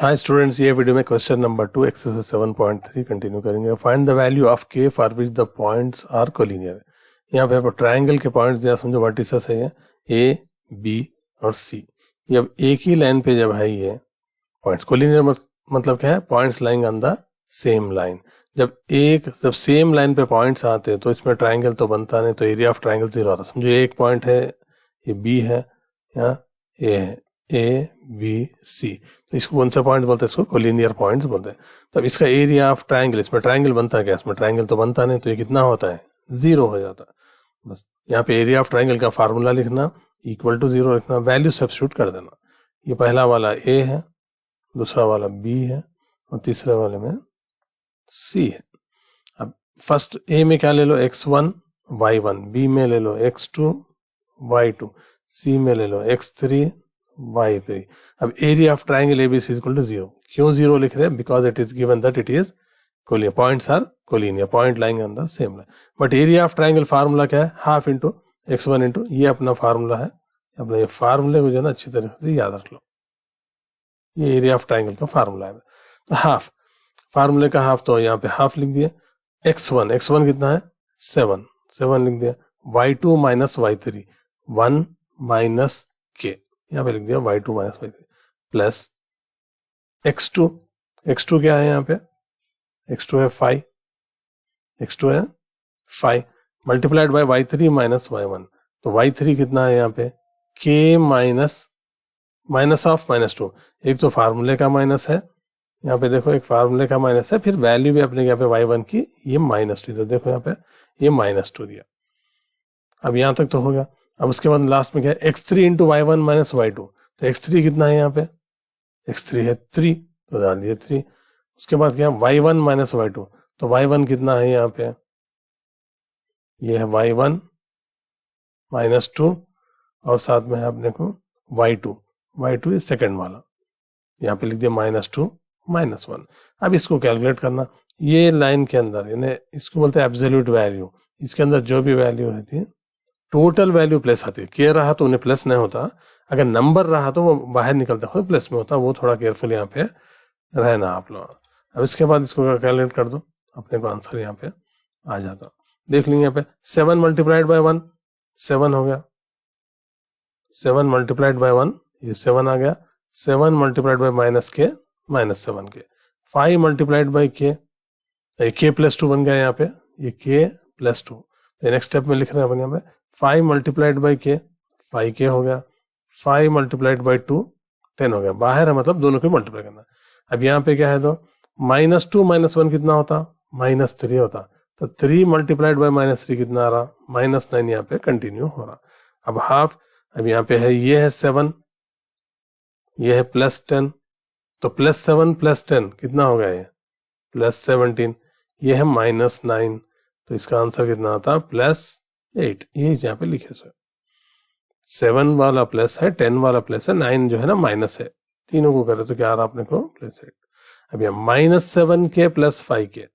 हाय students, ये video में question number 2 exercise 7.3 continue करेंगे। Find the value of K for which the points are collinear. यहाँ पे आपको ट्रायंगल के पॉइंट्स दिया, समझो वर्टिसेस है ए बी और सी। ये अब एक ही लाइन पे जब है ये पॉइंट्स कोलिनियर मतलब क्या है, points lying on the same line. जब सेम लाइन पे पॉइंट्स आते हैं तो इसमें ट्रायंगल तो बनता नहीं, तो एरिया ऑफ ट्रायंगल 0 आता है। समझो एक पॉइंट है, ये बी है, यहाँ ए है, ए बी सी, तो इसको कौन सा पॉइंट बोलते हैं? इसको कोलिनियर पॉइंट्स बोलते हैं। तो अब इसका एरिया ऑफ ट्रायंगल, इसमें ट्रायंगल बनता है क्या? इसमें ट्रायंगल तो बनता नहीं, तो ये कितना होता है? 0 हो जाता है। बस यहाँ पे एरिया ऑफ ट्रायंगल का फार्मूला लिखना, इक्वल टू 0 लिखना, वैल्यू सब्स्टिट्यूट कर देना। ये पहला वाला ए है, दूसरा वाला बी है और तीसरे वाले में सी है। अब फर्स्ट ए में क्या ले लो? x1 y1, बी में ले लो x2 y2, सी में ले लो x3 y3। अब area of triangle ABC equal to 0। क्यों 0 लिख रहे हैं? Because it is given that it is collinear, points are collinear, point lying on the same line. But area of triangle formula क्या है? Half into x1 into, ये अपना formula है। अपना ये फार्मूले को जो है ना अच्छी तरीके से याद रख लो। ये एरिया ऑफ ट्रायंगल का फार्मूला है। तो हाफ, फार्मूले का हाफ, तो यहाँ पे हाफ लिख दिया। x1 कितना है? 7 लिख दिया। y2 minus y3, 1 minus k, यहाँ पे लिख दिया y2 minus y3, plus x2 क्या है यहाँ पे? x2 है 5 multiplied by y3 minus y1, तो y3 कितना है यहाँ पे? k minus of -2। एक तो फार्मूले का माइनस है, यहाँ पे देखो एक फार्मूले का माइनस है, फिर वैल्यू भी अपने यहाँ पे y1 की ये -2, तो देखो यहाँ पे ये -2 दिया। अब यहाँ तक तो हो गया। अब उसके बाद लास्ट में क्या है? x3 into y1 minus y2, तो x3 कितना है यहाँ पे? x3 है 3, तो डाल दिए 3। उसके बाद क्या? y1 माइनस y2, तो y1 कितना है यहाँ पे? ये है y1 -2 और साथ में है अपने को y2 सेकेंड वाला, यहाँ पे लिख दिया -2 -1। अब इसको कैलकुलेट करना, ये लाइन के अंदर, यानी इसको बोलते हैं एब्सोल्यूट वैल्यू। इसके अंदर जो भी वैल्यू रहती है, टोटल वैल्यू प्लस आती है। के रहा तो उन्हें प्लस नहीं होता, अगर नंबर रहा तो वो बाहर निकलता है, प्लस में होता। वो थोड़ा केयरफुल यहाँ पे रहना आप लोग। अब इसके बाद इसको कैलकुलेट कर दो, अपने को आंसर यहाँ पे आ जाता। देख लेंगे यहाँ पे 7 मल्टीप्लाइड बाय 1 7 हो गया, 7 मल्टीप्लाइड बाय 1 ये 7 आ गया, 7 मल्टीप्लाइड बाय -7 के, 5 मल्टीप्लाइड बाय के प्लस 2 बन गया यहाँ पे, ये के प्लस 2। नेक्स्ट स्टेप में लिख रहे हैं अपन यहाँ पे 5 मल्टीप्लाइड बाई के, 5k हो गया, 5 मल्टीप्लाइड बाई 2 10 हो गया। बाहर है मतलब दोनों को मल्टीप्लाई करना। अब यहाँ पे क्या है? तो -2 -1 कितना होता? -3 होता। तो 3 मल्टीप्लाइड बाई -3 कितना आ रहा? -9। यहाँ पे कंटिन्यू हो रहा। अब हाफ, अब यहाँ पे है, ये है 7, ये है +10, तो +7 +10 कितना हो गया? ये +17, ये है -9, तो इसका आंसर कितना आता? +8। ये यहाँ पे लिखे सर, 7 वाला प्लस है, 10 वाला प्लस है, 9 जो है ना माइनस है। तीनों को करे तो क्या आ रहा अपने को? +8। अब यहाँ -7k + 5k,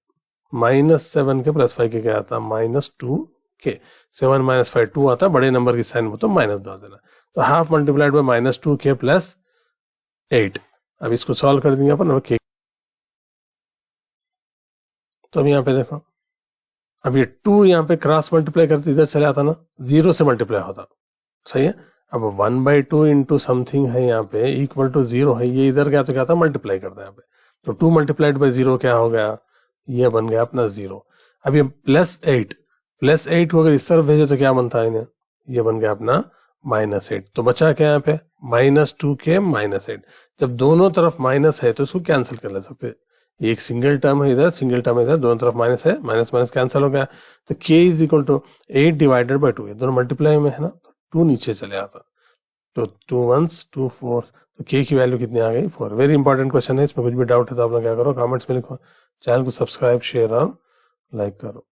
-7k + 5k क्या आता? -2k। 7 - 5 2 आता, बड़े नंबर की साइन हो तो माइनस डाल देना। तो हाफ मल्टीप्लाइड बाय -2k + 8। अब इसको सॉल्व कर देंगे अपन। k, तो अब यहाँ पे देखो, अब ये 2 यहाँ पे क्रॉस मल्टीप्लाई करते इधर चले आता ना, 0 से मल्टीप्लाई होता, सही है। अब 1/2 इंटू समथिंग है यहाँ पे इक्वल टू 0 है, ये इधर गया तो क्या था? मल्टीप्लाई करता है यहाँ पे। तो 2 मल्टीप्लाइड बाई 0 क्या हो गया? ये बन गया अपना 0। अब ये +8 को अगर इस तरफ भेजे तो क्या बनता है? इन्हें ये बन गया अपना -8। तो बचा क्या यहाँ पे? -2k -8। जब दोनों तरफ माइनस है तो इसको कैंसिल कर ले सकते। एक सिंगल टर्म है इधर, सिंगल टर्म है इधर, दोनों तरफ माइनस है, माइनस कैंसिल हो गया। तो k = 8 डिवाइडेड बाई 2, ये दोनों मल्टीप्लाई में है ना, तो 2 नीचे चले आता। तो 2 1s 2 4, तो k की वैल्यू कितनी आ गई? 4। वेरी इंपॉर्टेंट क्वेश्चन है, इसमें कुछ भी डाउट है तो आप लोग क्या करो? कमेंट्स में लिखो। चैनल को सब्सक्राइब, शेयर और लाइक करो।